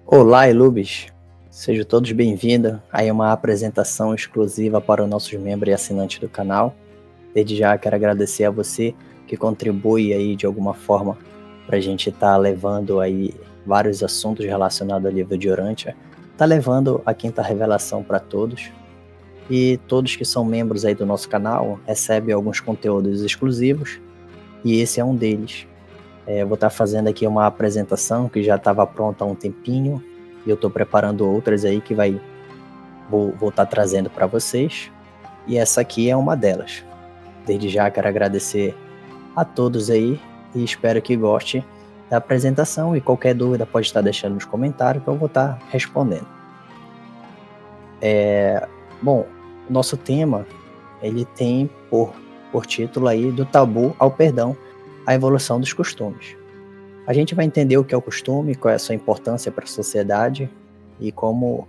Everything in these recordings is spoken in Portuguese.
Olá, Ilubis! Sejam todos bem-vindos a uma apresentação exclusiva para os nossos membros e assinantes do canal. Desde já quero agradecer a você que contribui aí de alguma forma para a gente estar levando aí vários assuntos relacionados ao livro de Urântia, tá levando a quinta revelação para todos. E todos que são membros aí do nosso canal recebem alguns conteúdos exclusivos, e esse é um deles. Eu vou estar fazendo aqui uma apresentação que já estava pronta há um tempinho, e eu estou preparando outras aí que vou estar trazendo para vocês, e essa aqui é uma delas. Desde já quero agradecer a todos aí e espero que goste da apresentação, e qualquer dúvida pode estar deixando nos comentários que eu vou estar respondendo. Bom, o nosso tema ele tem por título aí do tabu ao perdão, a evolução dos costumes. A gente vai entender o que é o costume, qual é a sua importância para a sociedade e como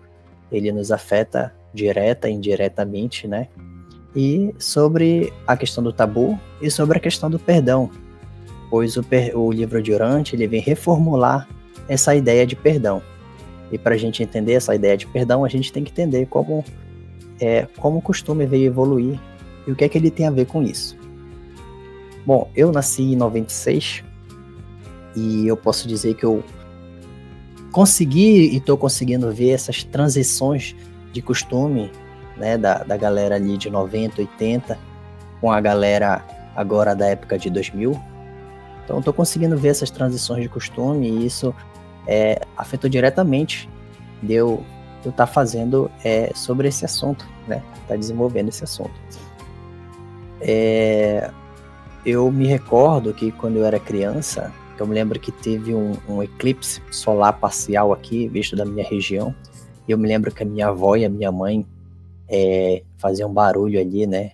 ele nos afeta direta e indiretamente, né? E sobre a questão do tabu e sobre a questão do perdão, pois o livro de Urântia ele vem reformular essa ideia de perdão. E para a gente entender essa ideia de perdão, a gente tem que entender como o costume veio evoluir e o que é que ele tem a ver com isso. Bom, eu nasci em 96 e eu posso dizer que eu consegui e estou conseguindo ver essas transições de costume, né, da galera ali de 90, 80, com a galera agora da época de 2000. Então estou conseguindo ver essas transições de costume e isso afetou diretamente de eu estar fazendo sobre esse assunto, né, tá desenvolvendo esse assunto. Eu me recordo que quando eu era criança, eu me lembro que teve um eclipse solar parcial aqui, visto da minha região, e eu me lembro que a minha avó e a minha mãe faziam barulho ali, né?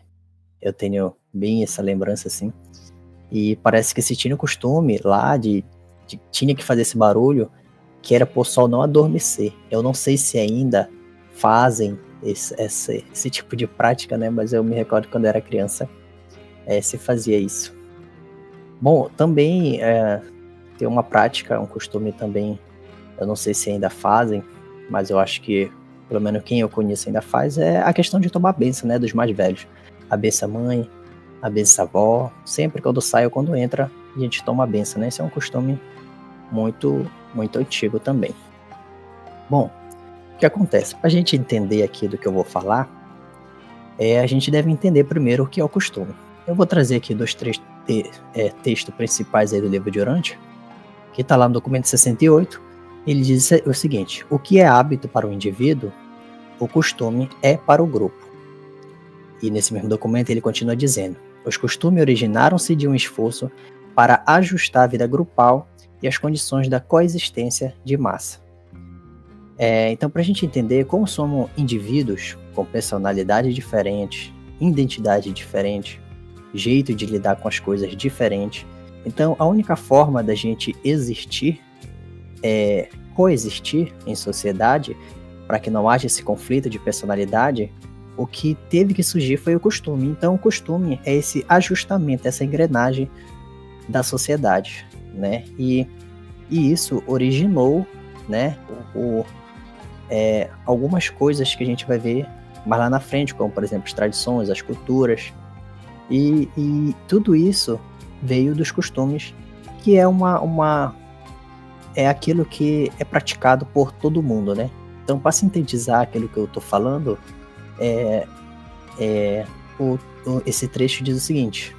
Eu tenho bem essa lembrança assim, e parece que se tinha o costume lá de tinha que fazer esse barulho, que era pro sol não adormecer. Eu não sei se ainda fazem esse tipo de prática, né? Mas eu me recordo quando eu era criança, se fazia isso. Bom, também tem uma prática, um costume também, eu não sei se ainda fazem, mas eu acho que, pelo menos quem eu conheço ainda faz, é a questão de tomar a benção, né, dos mais velhos. A benção mãe, a benção avó, sempre quando sai ou quando entra, a gente toma a benção, né? Esse é um costume muito, muito antigo também. Bom, o que acontece? Para a gente entender aqui do que eu vou falar, a gente deve entender primeiro o que é o costume. Eu vou trazer aqui três textos principais aí do livro de Urântia, que está lá no documento 68. Ele diz o seguinte: o que é hábito para o indivíduo, o costume é para o grupo. E nesse mesmo documento ele continua dizendo: os costumes originaram-se de um esforço para ajustar a vida grupal e as condições da coexistência de massa. Então, para a gente entender como somos indivíduos com personalidade diferente, identidade diferente, jeito de lidar com as coisas diferente, então a única forma da gente existir é coexistir em sociedade, para que não haja esse conflito de personalidade. O que teve que surgir foi o costume. Então o costume é esse ajustamento, essa engrenagem da sociedade, né? E isso originou, né, algumas coisas que a gente vai ver mais lá na frente, como por exemplo as tradições, as culturas, e tudo isso veio dos costumes, que é aquilo que é praticado por todo mundo, né? Então, para sintetizar aquilo que eu estou falando, esse trecho diz o seguinte,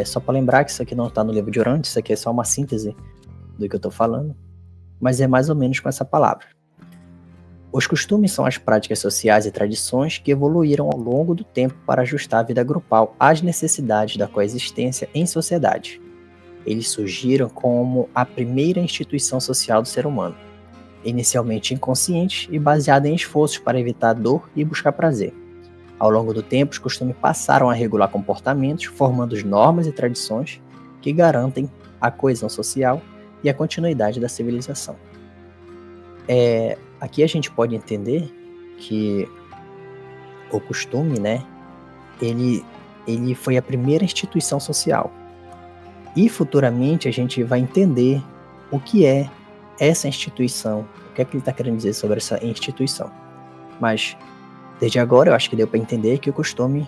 só para lembrar que isso aqui não está no livro de Urântia, isso aqui é só uma síntese do que eu estou falando, mas é mais ou menos com essa palavra. Os costumes são as práticas sociais e tradições que evoluíram ao longo do tempo para ajustar a vida grupal às necessidades da coexistência em sociedade. Eles surgiram como a primeira instituição social do ser humano, inicialmente inconsciente e baseada em esforços para evitar dor e buscar prazer. Ao longo do tempo, os costumes passaram a regular comportamentos, formando normas e tradições que garantem a coesão social e a continuidade da civilização. Aqui a gente pode entender que o costume, né, ele foi a primeira instituição social. E futuramente a gente vai entender o que é essa instituição, o que é que ele está querendo dizer sobre essa instituição. Mas, desde agora, eu acho que deu para entender que o costume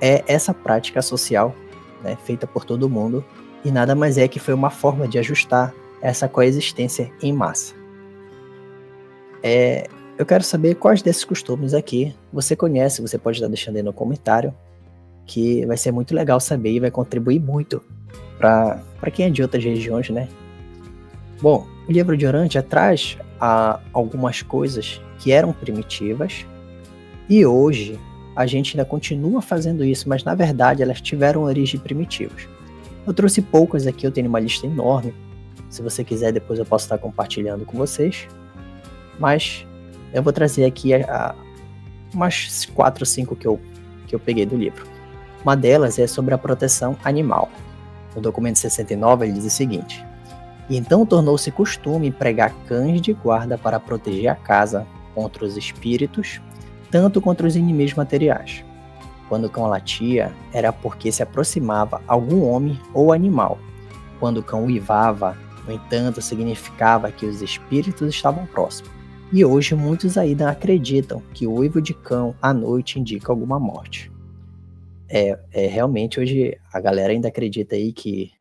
é essa prática social, né, feita por todo mundo, e nada mais é que foi uma forma de ajustar essa coexistência em massa. Eu quero saber quais desses costumes aqui você conhece, você pode estar deixando aí no comentário, que vai ser muito legal saber e vai contribuir muito para quem é de outras regiões, né? Bom, o livro de Urântia traz algumas coisas que eram primitivas e hoje a gente ainda continua fazendo isso, mas na verdade elas tiveram origem primitivas. Eu trouxe poucas aqui, eu tenho uma lista enorme. Se você quiser, depois eu posso estar compartilhando com vocês. Mas eu vou trazer aqui umas 4 ou 5 que eu peguei do livro. Uma delas é sobre a proteção animal. No documento 69 ele diz o seguinte: e então tornou-se costume empregar cães de guarda para proteger a casa contra os espíritos, tanto contra os inimigos materiais. Quando o cão latia, era porque se aproximava algum homem ou animal. Quando o cão uivava, no entanto, significava que os espíritos estavam próximos. E hoje muitos ainda acreditam que o uivo de cão à noite indica alguma morte. Realmente hoje a galera ainda acredita aí que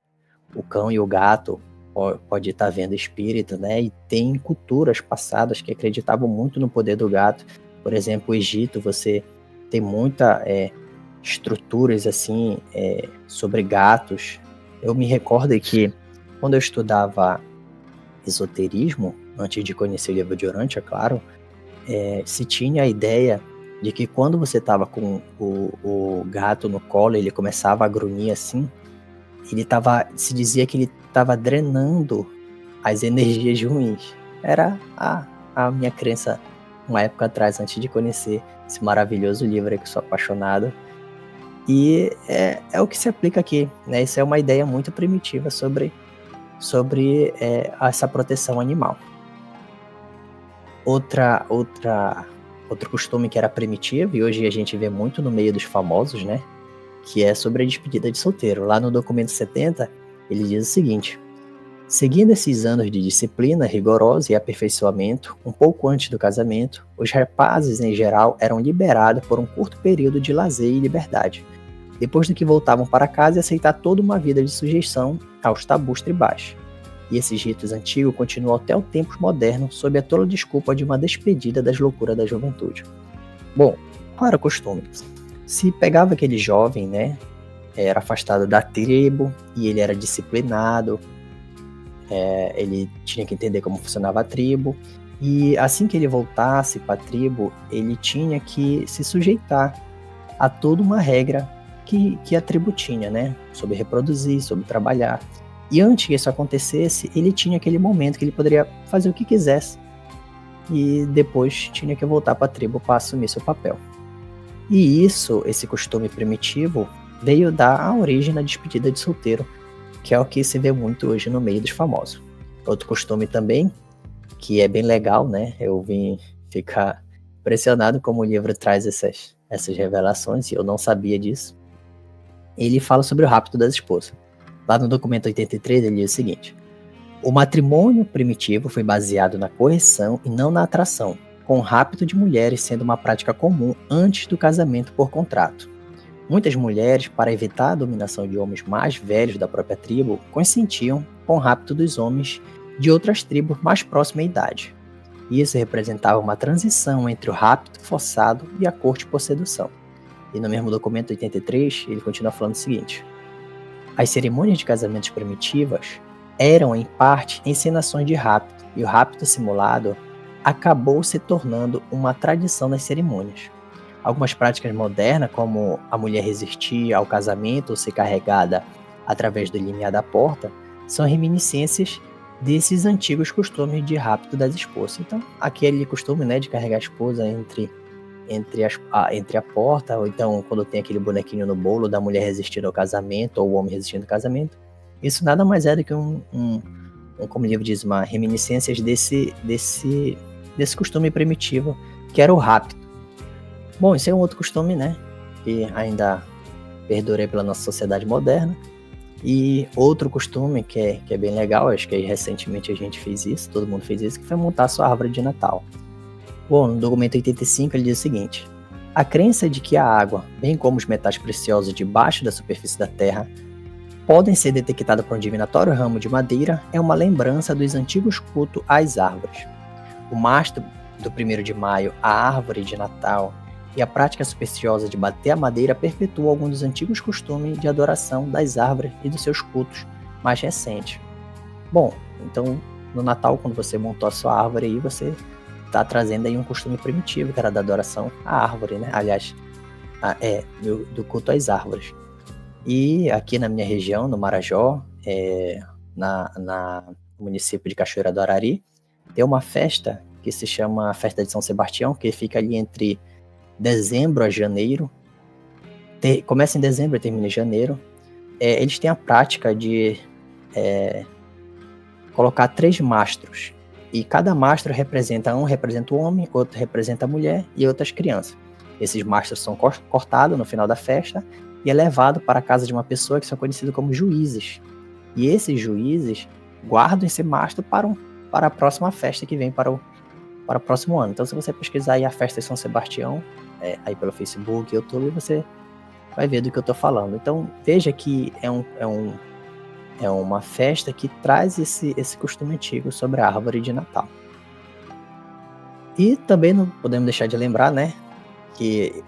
o cão e o gato pode estar vendo espírito, né? E tem culturas passadas que acreditavam muito no poder do gato. Por exemplo, o Egito, você tem muitas estruturas assim sobre gatos. Eu me recordo que quando eu estudava esoterismo, antes de conhecer o livro de Urântia, claro, se tinha a ideia de que quando você estava com o gato no colo, ele começava a grunhir assim, se dizia que ele estava drenando as energias ruins. Era a minha crença uma época atrás, antes de conhecer esse maravilhoso livro aí que eu sou apaixonado. E é o que se aplica aqui, né? Isso é uma ideia muito primitiva sobre essa proteção animal. Outro costume que era primitivo, e hoje a gente vê muito no meio dos famosos, né? Que é sobre a despedida de solteiro. Lá no documento 70, ele diz o seguinte: seguindo esses anos de disciplina rigorosa e aperfeiçoamento, um pouco antes do casamento, os rapazes em geral eram liberados por um curto período de lazer e liberdade, depois do que voltavam para casa e aceitar toda uma vida de sujeição aos tabus tribais. E esses ritos antigos continuam até os tempos modernos, sob a tola desculpa de uma despedida das loucuras da juventude. Bom, qual era o costume? Se pegava aquele jovem, né, era afastado da tribo e ele era disciplinado, ele tinha que entender como funcionava a tribo, e assim que ele voltasse para a tribo, ele tinha que se sujeitar a toda uma regra que a tribo tinha, né, sobre reproduzir, sobre trabalhar. E antes que isso acontecesse, ele tinha aquele momento que ele poderia fazer o que quisesse, e depois tinha que voltar para a tribo para assumir seu papel. E esse costume primitivo, veio dar a origem na despedida de solteiro, que é o que se vê muito hoje no meio dos famosos. Outro costume também, que é bem legal, né? Eu vim ficar impressionado como o livro traz essas revelações, e eu não sabia disso. Ele fala sobre o rapto das esposas. Lá no documento 83 ele diz o seguinte: o matrimônio primitivo foi baseado na correção e não na atração, com o rapto de mulheres sendo uma prática comum antes do casamento por contrato. Muitas mulheres, para evitar a dominação de homens mais velhos da própria tribo, consentiam com o rapto dos homens de outras tribos mais próximas à idade. Isso representava uma transição entre o rapto forçado e a corte por sedução. E no mesmo documento 83, ele continua falando o seguinte: as cerimônias de casamentos primitivas eram, em parte, encenações de rapto, e o rapto simulado acabou se tornando uma tradição nas cerimônias. Algumas práticas modernas, como a mulher resistir ao casamento ou ser carregada através do limiar da porta, são reminiscências desses antigos costumes de rapto das esposas. Então, aquele costume, né, de carregar a esposa entre a porta, ou então quando tem aquele bonequinho no bolo da mulher resistindo ao casamento, ou o homem resistindo ao casamento, isso nada mais é do que como o livro diz, uma reminiscências desse costume primitivo, que era o rapto. Bom, isso é um outro costume, né, que ainda perdura pela nossa sociedade moderna, E outro costume que é bem legal, acho que aí recentemente a gente fez isso, todo mundo fez isso, que foi montar sua árvore de Natal. Bom, no documento 85 ele diz o seguinte: a crença de que a água, bem como os metais preciosos debaixo da superfície da Terra, podem ser detectados por um divinatório ramo de madeira é uma lembrança dos antigos cultos às árvores. O mastro do 1º de maio, a árvore de Natal, e a prática supersticiosa de bater a madeira perpetua alguns dos antigos costumes de adoração das árvores e dos seus cultos mais recentes. Bom, então no Natal, quando você montou a sua árvore aí, você está trazendo aí um costume primitivo, que era da adoração à árvore, né? Aliás, do culto às árvores. E aqui na minha região, no Marajó, no município de Cachoeira do Arari, tem uma festa que se chama Festa de São Sebastião, que fica ali entre dezembro a janeiro. Começa em dezembro e termina em janeiro. Eles têm a prática de colocar 3 mastros. E cada mastro representa o homem, outro representa a mulher e outras crianças. Esses mastros são cortados no final da festa e é levado para a casa de uma pessoa que são conhecidos como juízes. E esses juízes guardam esse mastro para a próxima festa que vem para o próximo ano. Então, se você pesquisar aí a festa de São Sebastião, aí pelo Facebook, YouTube, você vai ver do que eu estou falando. Então, veja que é uma festa que traz esse costume antigo sobre a árvore de Natal. E também não podemos deixar de lembrar, né, que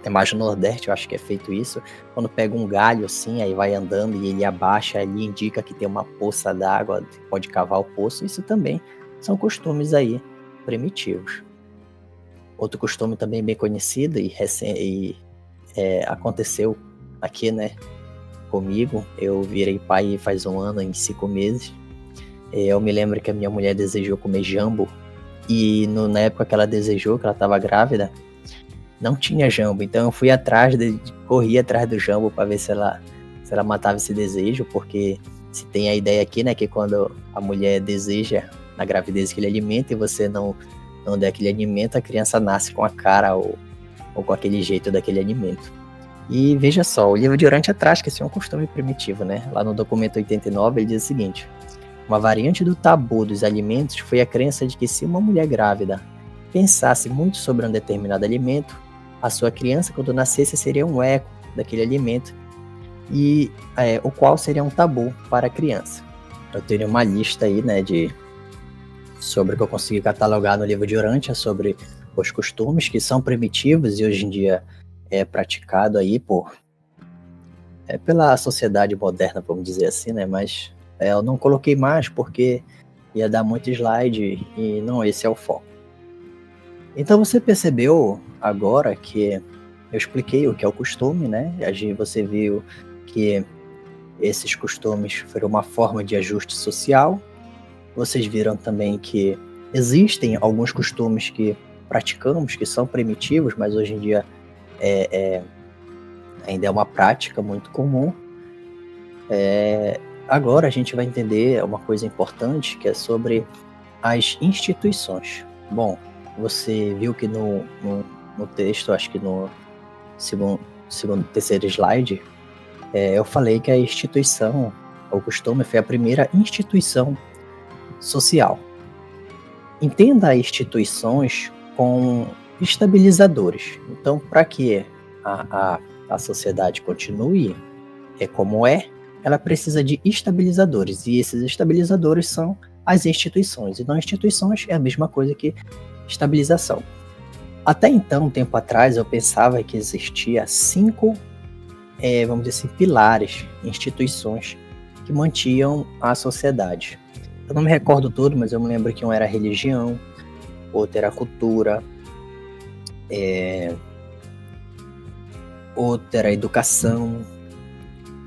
mais no Nordeste, eu acho que é feito isso, quando pega um galho assim, aí vai andando e ele abaixa, ali indica que tem uma poça d'água, pode cavar o poço. Isso também são costumes aí primitivos. Outro costume também bem conhecido e aconteceu aqui, né, comigo. Eu virei pai faz 1 ano, em 5 meses. Eu me lembro que a minha mulher desejou comer jambo, e na época que ela desejou, que ela estava grávida, não tinha jambo. Então eu fui corri atrás do jambo para ver se ela matava esse desejo, porque se tem a ideia aqui, né, que quando a mulher deseja na gravidez aquele alimento e você não der aquele alimento, a criança nasce com a cara ou com aquele jeito daquele alimento. E veja só, o livro de Urântia traz que esse é um costume primitivo, né? Lá no documento 89 ele diz o seguinte: uma variante do tabu dos alimentos foi a crença de que se uma mulher grávida pensasse muito sobre um determinado alimento, a sua criança, quando nascesse, seria um eco daquele alimento, e o qual seria um tabu para a criança. Eu tenho uma lista aí, né, sobre o que eu consegui catalogar no livro de Urântia, sobre os costumes que são primitivos e hoje em dia é praticado aí pela sociedade moderna, vamos dizer assim, né? Mas eu não coloquei mais porque ia dar muito slide e não esse é o foco. Então você percebeu agora que eu expliquei o que é o costume, né? Você viu que esses costumes foram uma forma de ajuste social. Vocês viram também que existem alguns costumes que praticamos, que são primitivos, mas hoje em dia ainda é uma prática muito comum. Agora a gente vai entender uma coisa importante, que é sobre as instituições. Bom, você viu que no texto, acho que no terceiro slide, eu falei que a instituição, o costume, foi a primeira instituição social. Entenda instituições com estabilizadores. Então, para que a sociedade continue como ela precisa de estabilizadores, e esses estabilizadores são as instituições. Então, instituições é a mesma coisa que estabilização. Até então, um tempo atrás, eu pensava que existia 5, vamos dizer assim, pilares, instituições que mantinham a sociedade. Eu não me recordo tudo, mas eu me lembro que um era a religião, outro era a cultura, outro era a educação.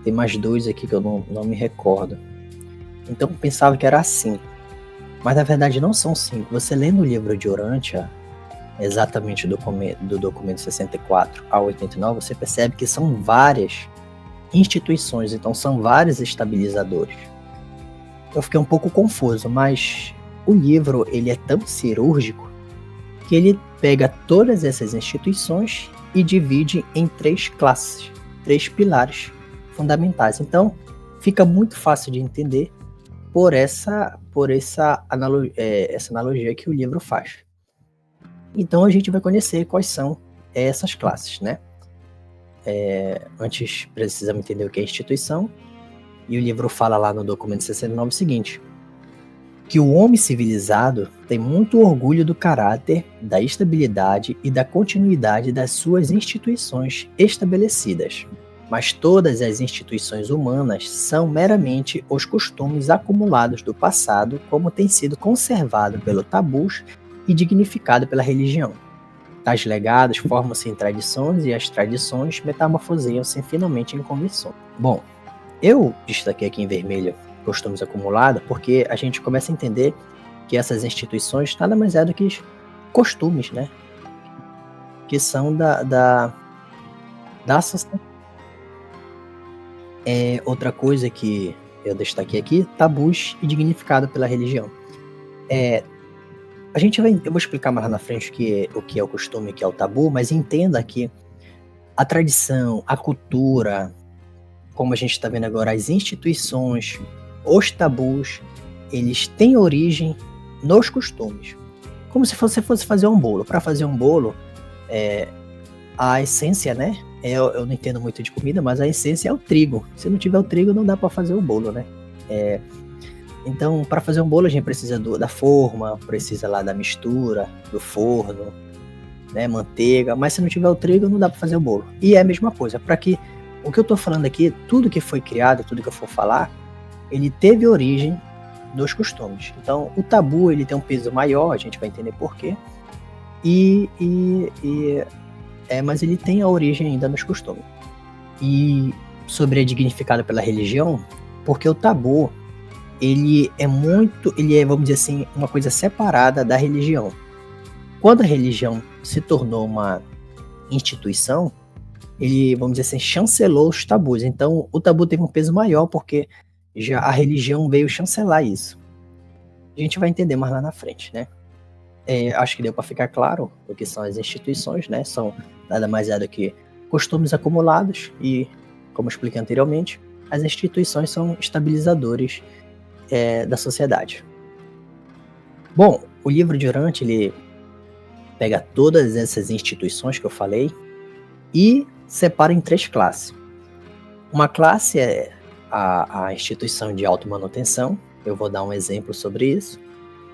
Tem mais 2 aqui que eu não me recordo. Então eu pensava que era 5. Mas na verdade não são 5. Você lendo o livro de Urântia, exatamente do documento 64 a 89, você percebe que são várias instituições, então são vários estabilizadores. Eu fiquei um pouco confuso, mas o livro ele é tão cirúrgico que ele pega todas essas instituições e divide em 3 classes, 3 pilares fundamentais. Então, fica muito fácil de entender por essa analogia que o livro faz. Então a gente vai conhecer quais são essas classes, né? Antes precisamos entender o que é instituição, e o livro fala lá no documento 69 o seguinte: que o homem civilizado tem muito orgulho do caráter, da estabilidade e da continuidade das suas instituições estabelecidas. Mas todas as instituições humanas são meramente os costumes acumulados do passado, como tem sido conservado pelo tabus e dignificado pela religião. Tais legados formam-se em tradições e as tradições metamorfoseiam-se finalmente em convenções. Bom, eu destaquei aqui em vermelho costumes acumulados porque a gente começa a entender que essas instituições nada mais é do que costumes, né? Que são da sociedade. Outra coisa que eu destaquei aqui, tabus e dignificado pela religião. Eu vou explicar mais lá na frente o que é o costume e o que é o tabu, mas entenda que a tradição, a cultura, como a gente está vendo agora, as instituições, os tabus, eles têm origem nos costumes. Como se você fosse fazer um bolo. Para fazer um bolo, a essência, né? Eu não entendo muito de comida, mas a essência é o trigo. Se não tiver o trigo, não dá para fazer o bolo, né? Então, para fazer um bolo, a gente precisa da forma, precisa lá da mistura, do forno, né? Manteiga. Mas se não tiver o trigo, não dá para fazer o bolo. E é a mesma coisa. Para que o que eu estou falando aqui, tudo que foi criado, tudo que eu for falar, ele teve origem nos costumes. Então, o tabu, ele tem um peso maior, a gente vai entender por quê. Mas ele tem a origem ainda nos costumes. E sobre a dignificada pela religião, porque o tabu, ele é, vamos dizer assim, uma coisa separada da religião. Quando a religião se tornou uma instituição, ele, vamos dizer assim, chancelou os tabus. Então, o tabu teve um peso maior porque já a religião veio chancelar isso. A gente vai entender mais lá na frente, né? Acho que deu para ficar claro o que são as instituições, né? São nada mais do que costumes acumulados e, como eu expliquei anteriormente, as instituições são estabilizadores da sociedade. Bom, o livro de Urante, ele pega todas essas instituições que eu falei e separa em 3 classes. Uma classe é a instituição de automanutenção, eu vou dar um exemplo sobre isso.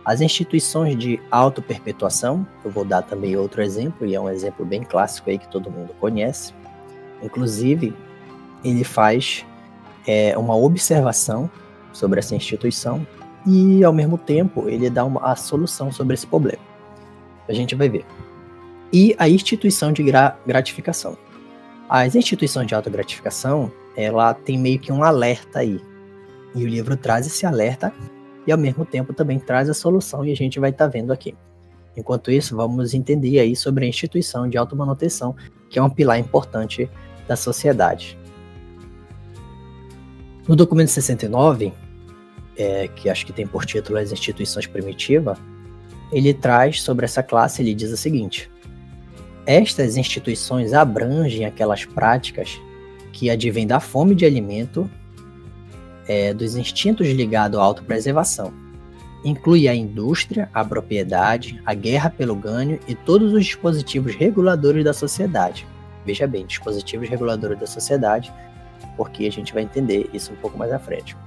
As instituições de autoperpetuação, eu vou dar também outro exemplo, e é um exemplo bem clássico aí que todo mundo conhece. Inclusive, ele faz uma observação sobre essa instituição e, ao mesmo tempo, ele dá a solução sobre esse problema. A gente vai ver. E a instituição de gratificação. As instituições de autogratificação, ela tem meio que um alerta aí. E o livro traz esse alerta e, ao mesmo tempo, também traz a solução, e a gente vai estar vendo aqui. Enquanto isso, vamos entender aí sobre a instituição de automanutenção, que é um pilar importante da sociedade. No documento 69, que acho que tem por título As Instituições Primitivas, ele traz sobre essa classe, ele diz o seguinte: estas instituições abrangem aquelas práticas que advêm da fome de alimento, dos instintos ligados à autopreservação. Inclui a indústria, a propriedade, a guerra pelo ganho e todos os dispositivos reguladores da sociedade. Veja bem, dispositivos reguladores da sociedade, porque a gente vai entender isso um pouco mais à frente.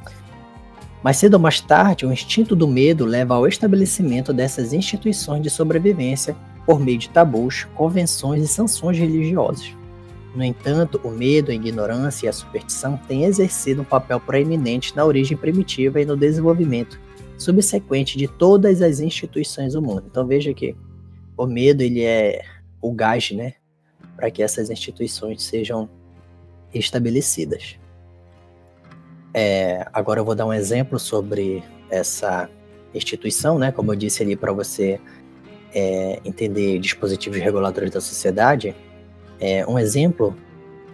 Mais cedo ou mais tarde, o instinto do medo leva ao estabelecimento dessas instituições de sobrevivência por meio de tabus, convenções e sanções religiosas. No entanto, o medo, a ignorância e a superstição têm exercido um papel proeminente na origem primitiva e no desenvolvimento subsequente de todas as instituições humanas. Então veja que o medo, ele é o gás, né, para que essas instituições sejam estabelecidas. Agora eu vou dar um exemplo sobre essa instituição, né, como eu disse ali, para você entender dispositivos reguladores da sociedade. Um exemplo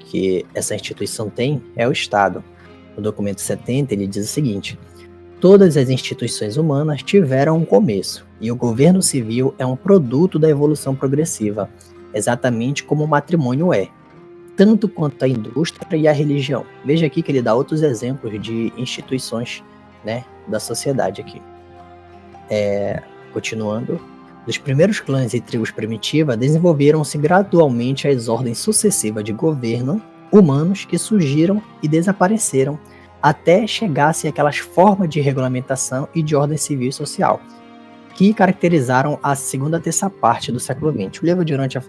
que essa instituição tem é o Estado. No documento 70, ele diz o seguinte: todas as instituições humanas tiveram um começo, e o governo civil é um produto da evolução progressiva, exatamente como o matrimônio é. tanto quanto a indústria e a religião. Veja aqui que ele dá outros exemplos de instituições, né, da sociedade aqui. Continuando, dos primeiros clãs e tribos primitivas, desenvolveram-se gradualmente as ordens sucessivas de governo humanos que surgiram e desapareceram até chegasse aquelas formas de regulamentação e de ordem civil e social que caracterizaram a segunda terça parte do século XX. O livro de Urântia,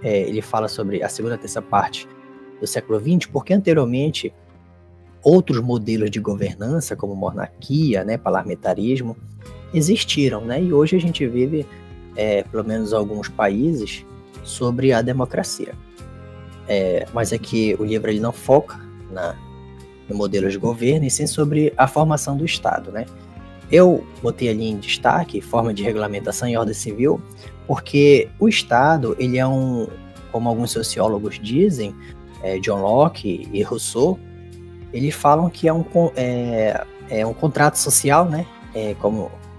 ele fala sobre a segunda terça parte do século XX, porque anteriormente outros modelos de governança, como monarquia, né, parlamentarismo, existiram, né, e hoje a gente vive, pelo menos em alguns países, sobre a democracia. Mas aqui o livro ele não foca no modelo de governo, e sim sobre a formação do Estado, né? Eu botei ali em destaque forma de regulamentação e ordem civil, porque o Estado, ele é como alguns sociólogos dizem, John Locke e Rousseau, eles falam que é um contrato social, né?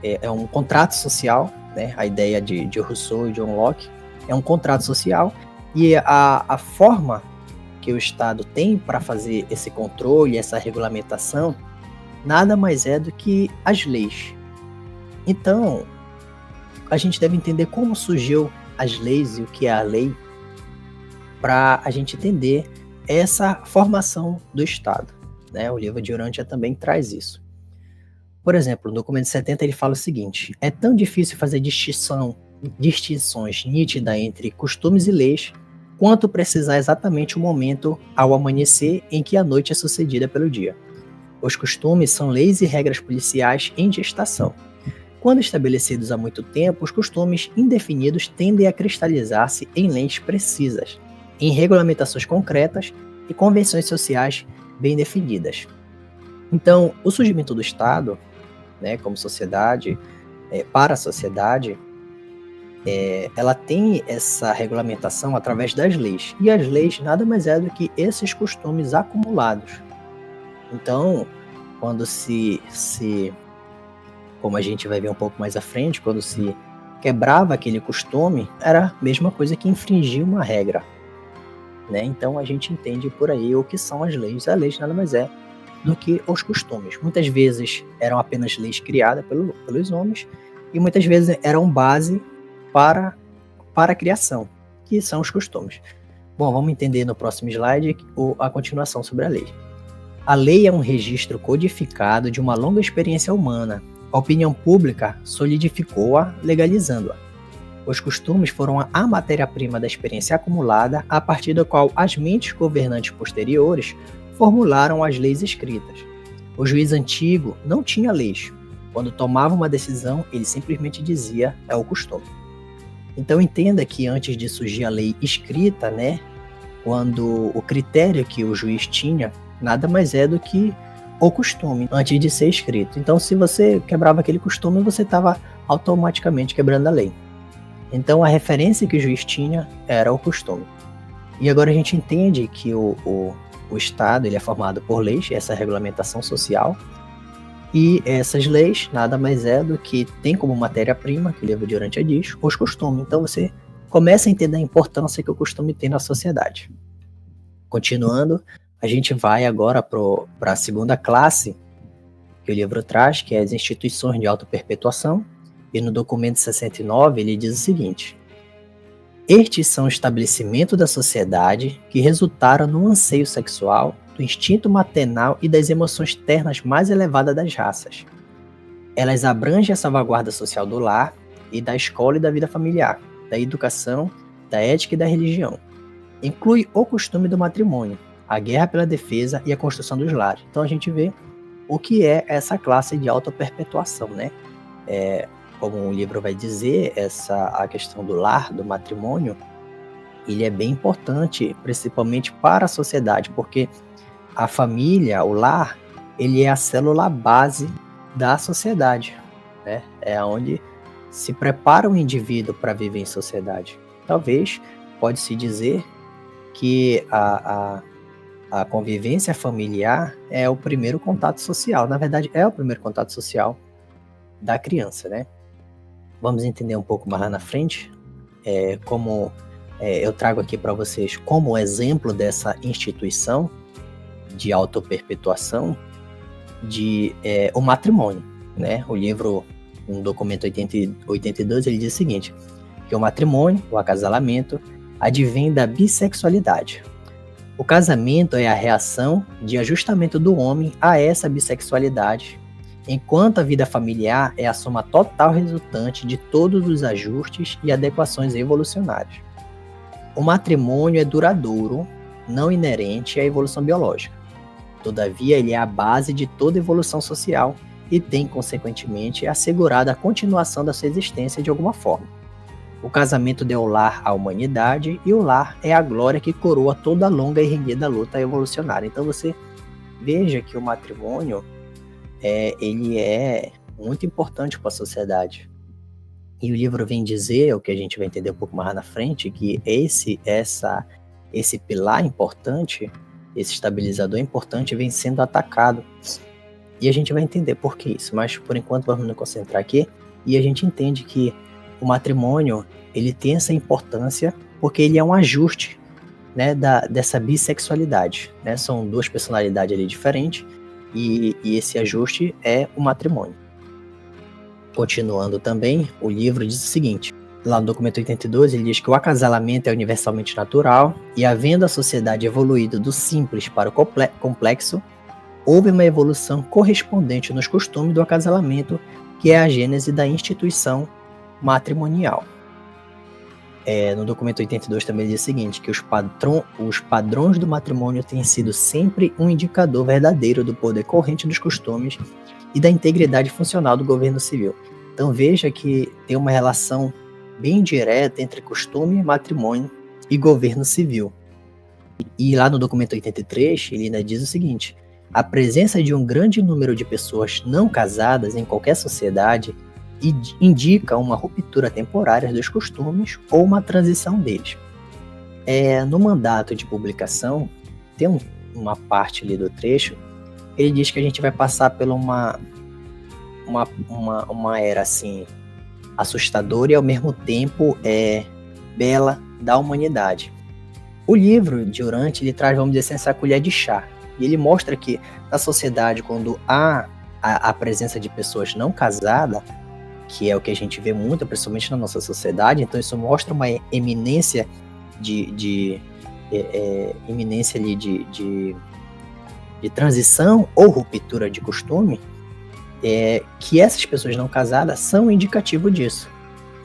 É um contrato social, né? A ideia de Rousseau e John Locke é um contrato social, e a forma que o Estado tem para fazer esse controle, essa regulamentação, nada mais é do que as leis. Então, a gente deve entender como surgiu as leis e o que é a lei, para a gente entender essa formação do Estado, né? O livro de Urântia também traz isso. Por exemplo, no documento 70 ele fala o seguinte: é tão difícil fazer distinções nítidas entre costumes e leis, quanto precisar exatamente o momento ao amanhecer em que a noite é sucedida pelo dia. Os costumes são leis e regras policiais em gestação. Quando estabelecidos há muito tempo, os costumes indefinidos tendem a cristalizar-se em leis precisas, em regulamentações concretas e convenções sociais bem definidas. Então, o surgimento do Estado, né, como sociedade, para a sociedade, ela tem essa regulamentação através das leis. E as leis nada mais é do que esses costumes acumulados. Então, quando como a gente vai ver um pouco mais à frente, quando se quebrava aquele costume, era a mesma coisa que infringir uma regra, né? Então a gente entende por aí o que são as leis. As leis nada mais é do que os costumes. Muitas vezes eram apenas leis criadas pelos homens, e muitas vezes eram base para a criação, que são os costumes. Bom, vamos entender no próximo slide a continuação sobre a lei. A lei é um registro codificado de uma longa experiência humana. A opinião pública solidificou-a, legalizando-a. Os costumes foram a matéria-prima da experiência acumulada, a partir da qual as mentes governantes posteriores formularam as leis escritas. O juiz antigo não tinha leis. Quando tomava uma decisão, ele simplesmente dizia: é o costume. Então entenda que antes de surgir a lei escrita, né, quando o critério que o juiz tinha nada mais é do que o costume, antes de ser escrito. Então, se você quebrava aquele costume, você estava automaticamente quebrando a lei. Então, a referência que o juiz tinha era o costume. E agora a gente entende que o Estado ele é formado por leis, essa regulamentação social, e essas leis nada mais é do que tem como matéria-prima, que o livro de Urântia diz, os costumes. Então, você começa a entender a importância que o costume tem na sociedade. Continuando, a gente vai agora para a segunda classe que o livro traz, que é as instituições de autoperpetuação, e no documento 69 ele diz o seguinte: estes são o estabelecimento da sociedade que resultaram no anseio sexual, do instinto maternal e das emoções ternas mais elevadas das raças. Elas abrangem a salvaguarda social do lar e da escola e da vida familiar, da educação, da ética e da religião. Inclui o costume do matrimônio, a guerra pela defesa e a construção dos lares. Então a gente vê o que é essa classe de autoperpetuação, né? Como o livro vai dizer, a questão do lar, do matrimônio, ele é bem importante, principalmente para a sociedade, porque a família, o lar, ele é a célula base da sociedade, né? É onde se prepara o indivíduo para viver em sociedade. Talvez, pode-se dizer que a convivência familiar é o primeiro contato social. Na verdade, é o primeiro contato social da criança, né? Vamos entender um pouco mais lá na frente como eu trago aqui para vocês como exemplo dessa instituição de autoperpetuação o matrimônio, né? O livro, no documento 82, ele diz o seguinte, que o matrimônio, o acasalamento, advém da bissexualidade. O casamento é a reação de ajustamento do homem a essa bissexualidade, enquanto a vida familiar é a soma total resultante de todos os ajustes e adequações evolucionárias. O matrimônio é duradouro, não inerente à evolução biológica. Todavia, ele é a base de toda evolução social e tem, consequentemente, assegurado a continuação da sua existência de alguma forma. O casamento deu lar à humanidade e o lar é a glória que coroa toda a longa e renhida luta evolucionária. Então você veja que o matrimônio ele é muito importante para a sociedade. E o livro vem dizer, o que a gente vai entender um pouco mais na frente, que esse pilar importante, esse estabilizador importante vem sendo atacado. E a gente vai entender por que isso, mas por enquanto vamos nos concentrar aqui. E a gente entende que o matrimônio, ele tem essa importância porque ele é um ajuste, né, dessa bissexualidade, né? São duas personalidades ali diferentes e esse ajuste é o matrimônio. Continuando também, o livro diz o seguinte, lá no documento 82, ele diz que o acasalamento é universalmente natural e, havendo a sociedade evoluído do simples para o complexo, houve uma evolução correspondente nos costumes do acasalamento, que é a gênese da instituição matrimonial. No documento 82 também diz o seguinte, que os padrões do matrimônio têm sido sempre um indicador verdadeiro do poder corrente dos costumes e da integridade funcional do governo civil. Então veja que tem uma relação bem direta entre costume, matrimônio e governo civil. E lá no documento 83, ele ainda diz o seguinte, a presença de um grande número de pessoas não casadas em qualquer sociedade indica uma ruptura temporária dos costumes ou uma transição deles. No mandato de publicação, tem uma parte ali do trecho, ele diz que a gente vai passar por uma era assim, assustadora e ao mesmo tempo bela da humanidade. O livro de Urantia, ele traz, vamos dizer assim, essa colher de chá. E ele mostra que na sociedade, quando há a presença de pessoas não casadas, que é o que a gente vê muito, principalmente na nossa sociedade, então isso mostra uma eminência eminência ali de transição ou ruptura de costume, que essas pessoas não casadas são um indicativo disso.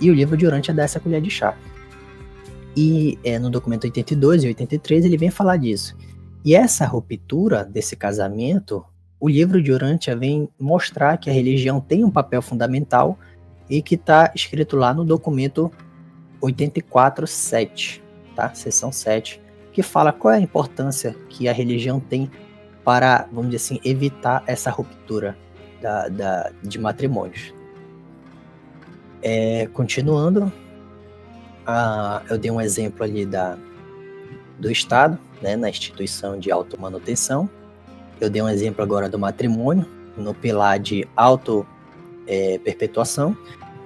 E o livro de Urantia dá essa colher de chá. E no documento 82 e 83 ele vem falar disso. E essa ruptura desse casamento, o livro de Urantia vem mostrar que a religião tem um papel fundamental e que está escrito lá no documento 84.7, tá? Seção 7, que fala qual é a importância que a religião tem para, vamos dizer assim, evitar essa ruptura de matrimônios. Continuando, eu dei um exemplo ali do Estado, né, na instituição de automanutenção. Eu dei um exemplo agora do matrimônio, no pilar de perpetuação.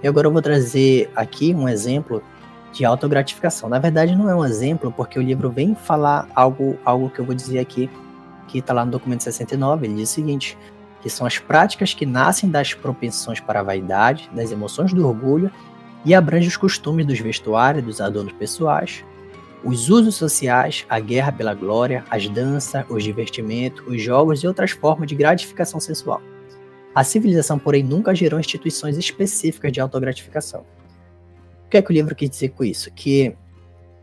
E agora eu vou trazer aqui um exemplo de autogratificação. Na verdade, não é um exemplo, porque o livro vem falar algo que eu vou dizer aqui, que está lá no documento 69. Ele diz o seguinte, que são as práticas que nascem das propensões para a vaidade, das emoções do orgulho, e abrange os costumes dos vestuários, dos adornos pessoais, os usos sociais, a guerra pela glória, as danças, os divertimentos, os jogos e outras formas de gratificação sensual. A civilização, porém, nunca gerou instituições específicas de autogratificação. O que é que o livro quis dizer com isso? Que,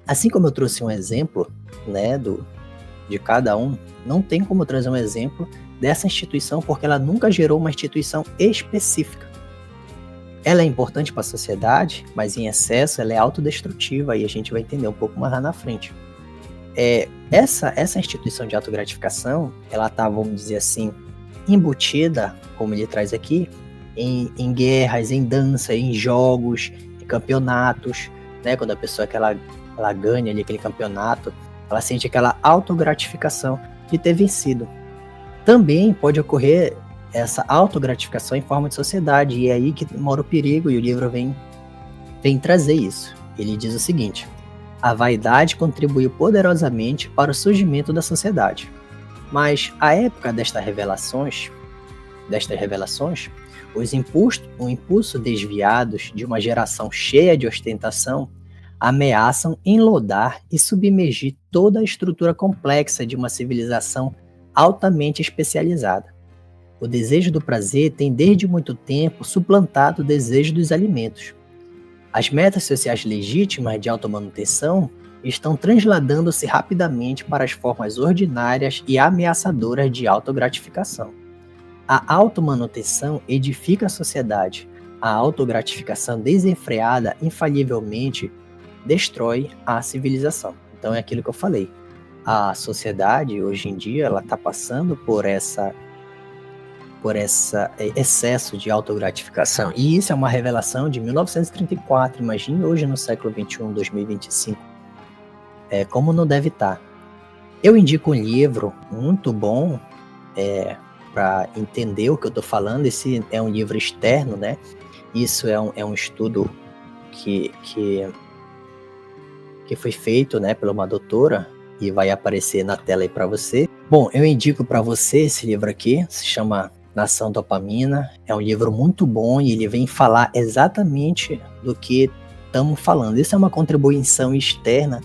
assim como eu trouxe um exemplo, né, de cada um, não tem como trazer um exemplo dessa instituição, porque ela nunca gerou uma instituição específica. Ela é importante para a sociedade, mas em excesso ela é autodestrutiva, e a gente vai entender um pouco mais lá na frente. Essa instituição de autogratificação, ela está, vamos dizer assim, embutida, como ele traz aqui, em guerras, em dança, em jogos, em campeonatos, né? Quando a pessoa que ela ganha ali aquele campeonato, ela sente aquela autogratificação de ter vencido. Também pode ocorrer essa autogratificação em forma de sociedade, e é aí que mora o perigo, e o livro vem trazer isso. Ele diz o seguinte, A vaidade contribuiu poderosamente para o surgimento da sociedade. Mas à época destas revelações, o impulso desviados de uma geração cheia de ostentação ameaçam enlodar e submergir toda a estrutura complexa de uma civilização altamente especializada. O desejo do prazer tem desde muito tempo suplantado o desejo dos alimentos. As metas sociais legítimas de automanutenção estão transladando-se rapidamente para as formas ordinárias e ameaçadoras de autogratificação. A automanutenção edifica a sociedade. A autogratificação desenfreada infalivelmente destrói a civilização. Então é aquilo que eu falei. A sociedade, hoje em dia, ela está passando por esse excesso de autogratificação. E isso é uma revelação de 1934. Imagine hoje no século XXI, 2025. Como não deve estar. Eu indico um livro muito bom para entender o que eu estou falando. Esse é um livro externo, né? Isso é um estudo que foi feito, né, por uma doutora e vai aparecer na tela aí para você. Bom, eu indico para você esse livro aqui, se chama Nação Dopamina. É um livro muito bom e ele vem falar exatamente do que estamos falando. Isso é uma contribuição externa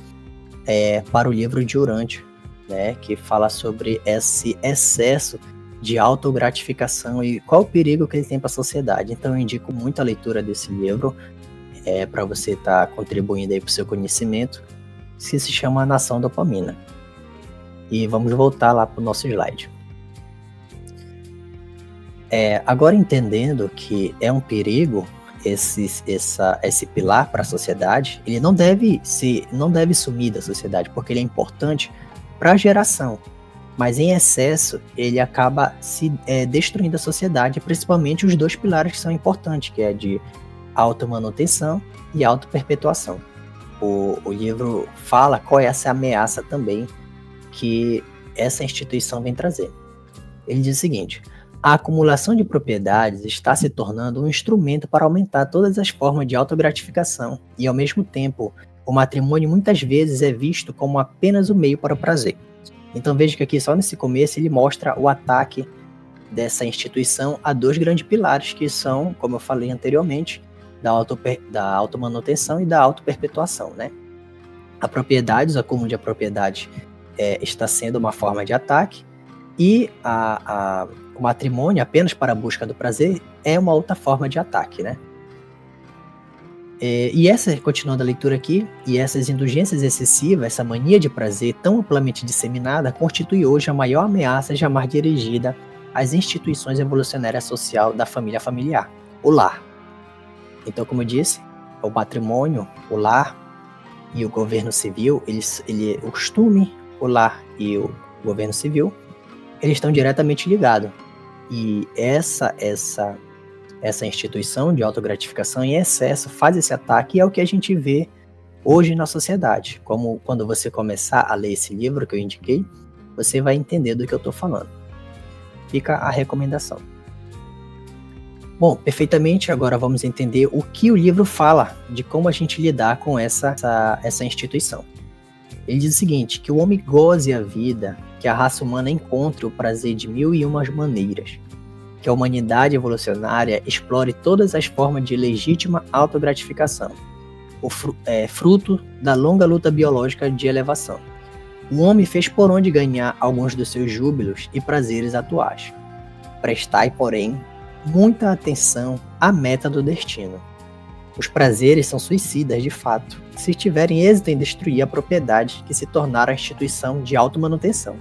para o livro de Urantia, né, que fala sobre esse excesso de autogratificação e qual o perigo que ele tem para a sociedade. Então eu indico muito a leitura desse livro para você estar contribuindo aí para o seu conhecimento, que se chama Nação Dopamina. E vamos voltar lá para o nosso slide. Agora entendendo que é um perigo esse pilar para a sociedade, ele não deve sumir da sociedade, porque ele é importante para a geração, mas em excesso ele acaba destruindo a sociedade, principalmente os dois pilares que são importantes, que é de automanutenção e autoperpetuação. O livro fala qual é essa ameaça também que essa instituição vem trazer. Ele diz o seguinte: a acumulação de propriedades está se tornando um instrumento para aumentar todas as formas de autogratificação e, ao mesmo tempo, o matrimônio muitas vezes é visto como apenas o meio para o prazer. Então veja que aqui só nesse começo ele mostra o ataque dessa instituição a dois grandes pilares que são, como eu falei anteriormente, da automanutenção e da autoperpetuação, né? A propriedade, o acúmulo de propriedade está sendo uma forma de ataque e o matrimônio apenas para a busca do prazer é uma outra forma de ataque, né? Continuando a leitura aqui, e essas indulgências excessivas, essa mania de prazer tão amplamente disseminada, constitui hoje a maior ameaça jamais dirigida às instituições evolucionárias social da família familiar, o lar. Então, como eu disse, o matrimônio, o lar e o governo civil, o costume, o lar e o governo civil, eles estão diretamente ligados. E essa instituição de autogratificação em excesso faz esse ataque, e é o que a gente vê hoje na sociedade. Como quando você começar a ler esse livro que eu indiquei, você vai entender do que eu estou falando. Fica a recomendação. Bom, perfeitamente, agora vamos entender o que o livro fala de como a gente lidar com essa instituição. Ele diz o seguinte: que o homem goze a vida, que a raça humana encontre o prazer de 1001 maneiras, que a humanidade evolucionária explore todas as formas de legítima autogratificação, fruto da longa luta biológica de elevação. O homem fez por onde ganhar alguns dos seus júbilos e prazeres atuais. Prestai, porém, muita atenção à meta do destino. Os prazeres são suicidas de fato, se tiverem êxito em destruir a propriedade que se tornara a instituição de automanutenção.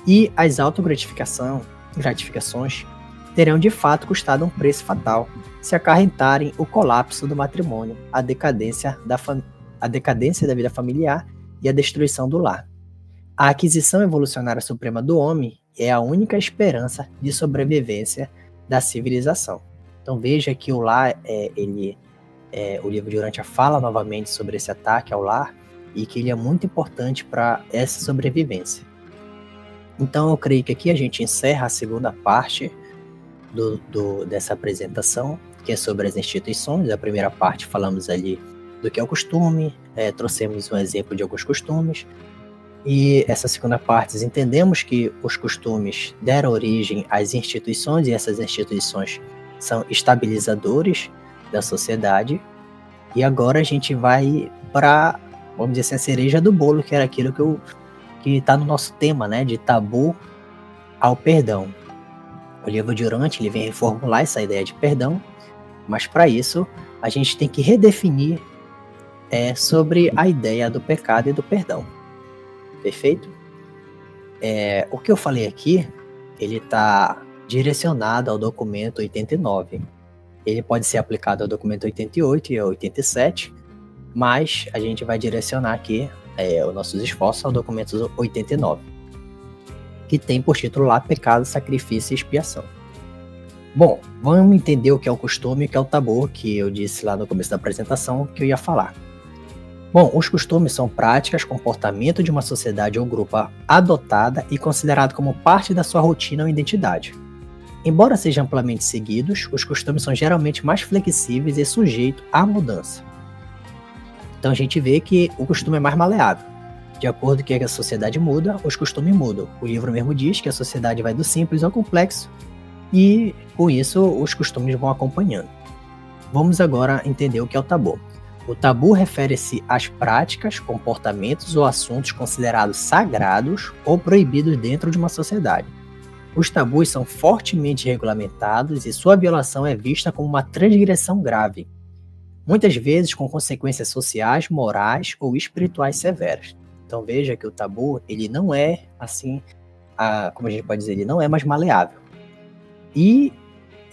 E as autogratificações terão de fato custado um preço fatal, se acarretarem o colapso do matrimônio, a decadência da vida familiar e a destruição do lar. A aquisição evolucionária suprema do homem é a única esperança de sobrevivência da civilização. Então veja que o lar, o livro de Urantia fala novamente sobre esse ataque ao lar e que ele é muito importante para essa sobrevivência. Então eu creio que aqui a gente encerra a segunda parte dessa apresentação, que é sobre as instituições. A primeira parte falamos ali do que é o costume, trouxemos um exemplo de alguns costumes, e essa segunda parte, entendemos que os costumes deram origem às instituições, e essas instituições são estabilizadores da sociedade, e agora a gente vai para, vamos dizer assim, a cereja do bolo, que era aquilo que está no nosso tema, né, de tabu ao perdão. O livro de Urante, ele vem reformular essa ideia de perdão, mas para isso a gente tem que redefinir sobre a ideia do pecado e do perdão. Perfeito? O que eu falei aqui, ele está direcionado ao documento 89. Ele pode ser aplicado ao documento 88 e ao 87, mas a gente vai direcionar aqui os nossos esforços ao documento 89, que tem por título lá Pecado, Sacrifício e Expiação. Bom, vamos entender o que é o costume e o que é o tabu, que eu disse lá no começo da apresentação que eu ia falar. Bom, os costumes são práticas, comportamento de uma sociedade ou grupo adotada e considerado como parte da sua rotina ou identidade. Embora sejam amplamente seguidos, os costumes são geralmente mais flexíveis e sujeitos à mudança. Então a gente vê que o costume é mais maleável. De acordo com que a sociedade muda, os costumes mudam. O livro mesmo diz que a sociedade vai do simples ao complexo e, com isso, os costumes vão acompanhando. Vamos agora entender o que é o tabu. O tabu refere-se às práticas, comportamentos ou assuntos considerados sagrados ou proibidos dentro de uma sociedade. Os tabus são fortemente regulamentados e sua violação é vista como uma transgressão grave, muitas vezes com consequências sociais, morais ou espirituais severas. Então veja que o tabu, ele não é assim, como a gente pode dizer, ele não é mais maleável. E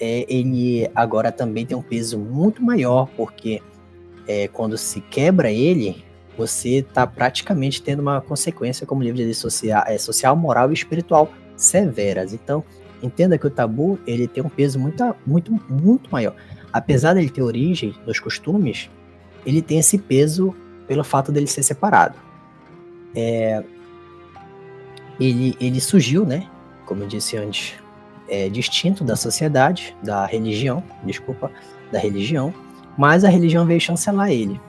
ele agora também tem um peso muito maior, porque quando se quebra ele, você está praticamente tendo uma consequência, como o livro diz, social, moral e espiritual severas. Então, entenda que o tabu, ele tem um peso muito maior. Apesar dele ter origem nos costumes, ele tem esse peso pelo fato dele ser separado. Ele surgiu, né, como eu disse antes, distinto da sociedade, da religião, mas a religião veio chancelar ele.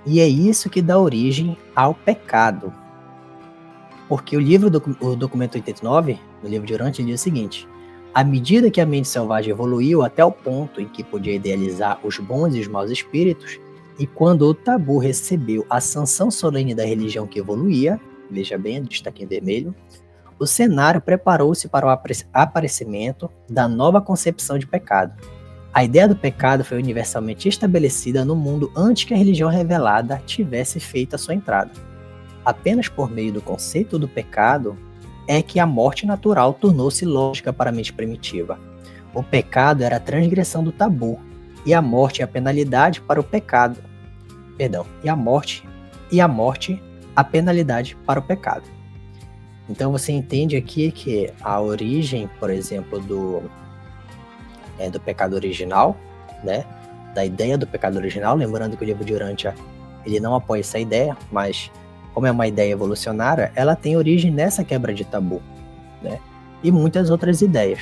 E é isso que dá origem ao pecado. Porque o documento 89, no livro de Urante, ele diz o seguinte: à medida que a mente selvagem evoluiu até o ponto em que podia idealizar os bons e os maus espíritos, e quando o tabu recebeu a sanção solene da religião que evoluía, veja bem, destaque em vermelho, o cenário preparou-se para o aparecimento da nova concepção de pecado. A ideia do pecado foi universalmente estabelecida no mundo antes que a religião revelada tivesse feito a sua entrada. Apenas por meio do conceito do pecado é que a morte natural tornou-se lógica para a mente primitiva. O pecado era a transgressão do tabu, e a morte é a penalidade para o pecado. E a morte a penalidade para o pecado. Então você entende aqui que a origem, por exemplo, do pecado original, né? Da ideia do pecado original, lembrando que o livro de Urântia, ele não apoia essa ideia, mas como é uma ideia evolucionária, ela tem origem nessa quebra de tabu, né? E muitas outras ideias.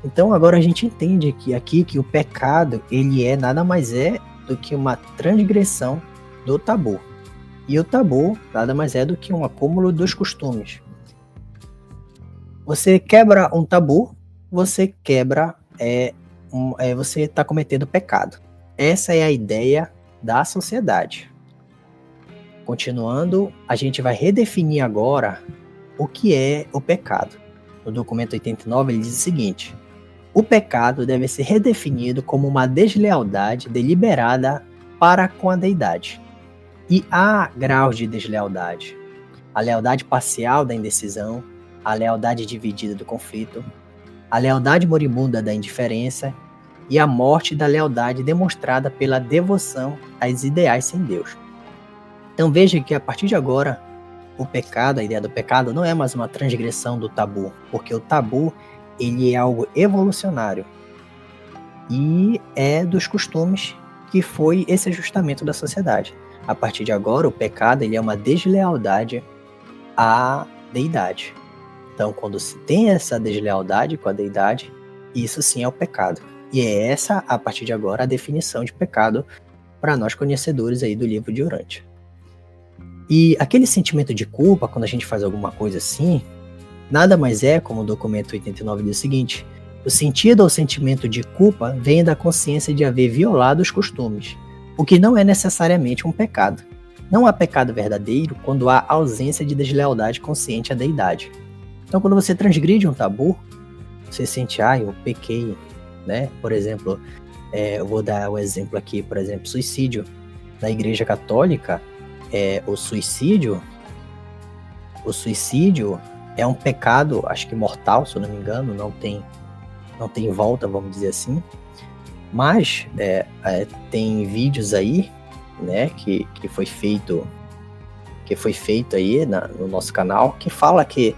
Então agora a gente entende que o pecado, ele nada mais é do que uma transgressão do tabu. E o tabu nada mais é do que um acúmulo dos costumes. Você quebra um tabu, você você está cometendo pecado. Essa é a ideia da sociedade. Continuando, a gente vai redefinir agora o que é o pecado. No documento 89 ele diz o seguinte: o pecado deve ser redefinido como uma deslealdade deliberada para com a deidade. E há graus de deslealdade: a lealdade parcial da indecisão, a lealdade dividida do conflito, a lealdade moribunda da indiferença e a morte da lealdade demonstrada pela devoção aos ideais sem Deus. Então veja que a partir de agora, o pecado, a ideia do pecado, não é mais uma transgressão do tabu, porque o tabu, ele é algo evolucionário e é dos costumes que foi esse ajustamento da sociedade. A partir de agora, o pecado, ele é uma deslealdade à deidade. Então, quando se tem essa deslealdade com a deidade, isso sim é o pecado. E é essa, a partir de agora, a definição de pecado para nós conhecedores aí do livro de Urântia. E aquele sentimento de culpa, quando a gente faz alguma coisa assim, nada mais é, como o documento 89 diz o seguinte: o sentido ou sentimento de culpa vem da consciência de haver violado os costumes, o que não é necessariamente um pecado. Não há pecado verdadeiro quando há ausência de deslealdade consciente à deidade. Então, quando você transgride um tabu, você sente, eu pequei, né? Por exemplo, eu vou dar um exemplo aqui, por exemplo, suicídio. Na Igreja Católica, o suicídio é um pecado, acho que mortal, se eu não me engano, não tem volta, vamos dizer assim. Mas tem vídeos aí, né, que foi feito aí no nosso canal, que fala que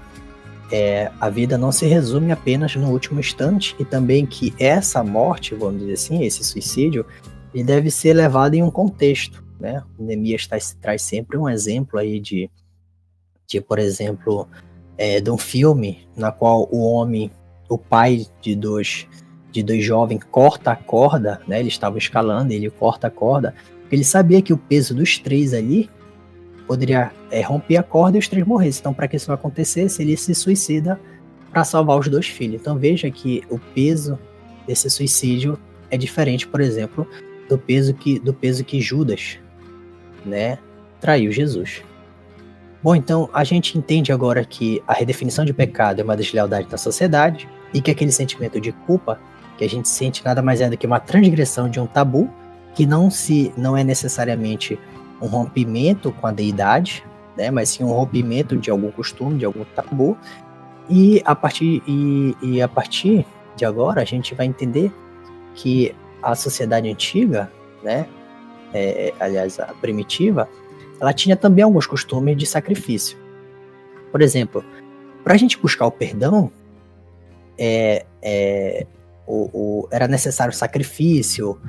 a vida não se resume apenas no último instante, e também que essa morte, vamos dizer assim, esse suicídio, ele deve ser levado em um contexto, né? O Neemias traz sempre um exemplo aí de por exemplo, de um filme na qual o pai de dois jovens corta a corda, né? Eles estavam escalando, ele corta a corda, porque ele sabia que o peso dos 3 ali poderia romper a corda e os 3 morressem. Então, para que isso não acontecesse, ele se suicida para salvar os 2 filhos. Então, veja que o peso desse suicídio é diferente, por exemplo, do peso que Judas, né, traiu Jesus. Bom, então a gente entende agora que a redefinição de pecado é uma deslealdade da sociedade e que aquele sentimento de culpa que a gente sente nada mais é do que uma transgressão de um tabu, que não é necessariamente um rompimento com a deidade, né, mas sim um rompimento de algum costume, de algum tabu. E a partir de agora a gente vai entender que a sociedade antiga, né, aliás a primitiva, ela tinha também alguns costumes de sacrifício. Por exemplo, para a gente buscar o perdão, era necessário sacrifício,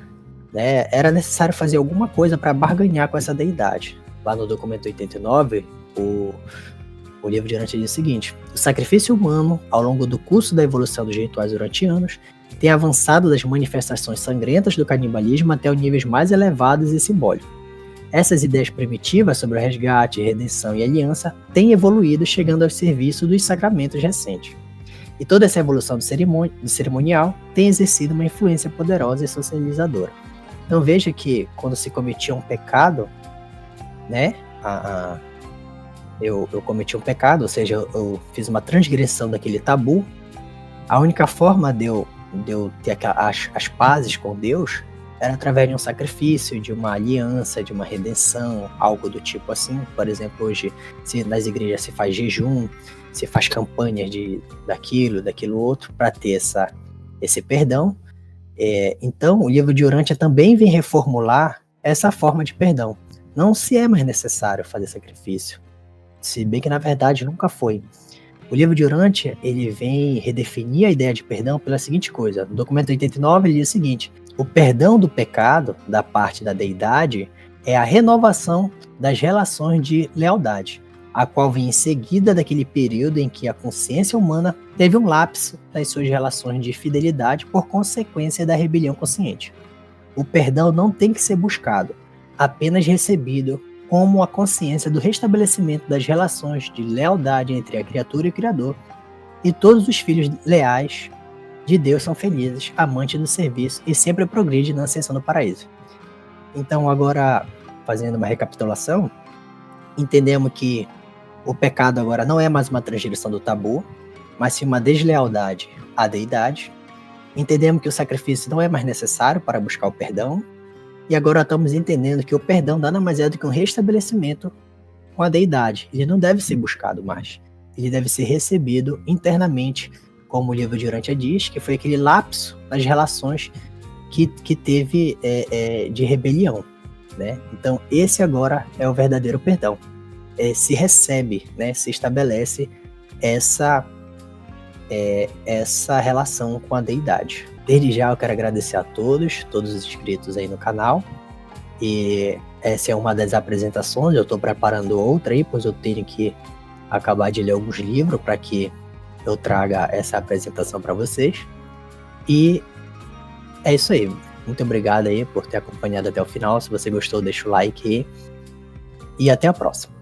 né? Era necessário fazer alguma coisa para barganhar com essa deidade. Lá no documento 89, o livro de Urântia diz o seguinte: o sacrifício humano, ao longo do curso da evolução dos rituais urantianos, tem avançado das manifestações sangrentas do canibalismo até os níveis mais elevados e simbólicos. Essas ideias primitivas sobre o resgate, redenção e aliança têm evoluído, chegando ao serviço dos sacramentos recentes. E toda essa evolução do cerimonial tem exercido uma influência poderosa e socializadora. Então veja que quando se cometia um pecado, né, eu cometi um pecado, ou seja, eu fiz uma transgressão daquele tabu, a única forma de eu ter as pazes com Deus era através de um sacrifício, de uma aliança, de uma redenção, algo do tipo assim. Por exemplo, hoje nas igrejas se faz jejum, se faz campanhas daquilo outro, para ter esse perdão. Então, o livro de Urântia também vem reformular essa forma de perdão. Não se é mais necessário fazer sacrifício, se bem que na verdade nunca foi. O livro de Urântia, ele vem redefinir a ideia de perdão pela seguinte coisa. No documento 89 ele diz o seguinte: o perdão do pecado da parte da deidade é a renovação das relações de lealdade, a qual vem em seguida daquele período em que a consciência humana teve um lapso nas suas relações de fidelidade por consequência da rebelião consciente. O perdão não tem que ser buscado, apenas recebido como a consciência do restabelecimento das relações de lealdade entre a criatura e o Criador, e todos os filhos leais de Deus são felizes, amantes do serviço e sempre progridem na ascensão do paraíso. Então, agora, fazendo uma recapitulação, entendemos que o pecado agora não é mais uma transgressão do tabu, mas sim uma deslealdade à deidade. Entendemos que o sacrifício não é mais necessário para buscar o perdão. E agora estamos entendendo que o perdão nada mais é do que um restabelecimento com a deidade. Ele não deve ser buscado mais. Ele deve ser recebido internamente, como o livro de Urântia diz, que foi aquele lapso nas relações que teve de rebelião, né? Então, esse agora é o verdadeiro perdão. Se recebe, né? Se estabelece essa relação com a deidade. Desde já eu quero agradecer a todos os inscritos aí no canal, e essa é uma das apresentações. Eu estou preparando outra aí, pois eu tenho que acabar de ler alguns livros para que eu traga essa apresentação para vocês, e é isso aí. Muito obrigado aí por ter acompanhado até o final. Se você gostou, deixa o like aí. E até a próxima.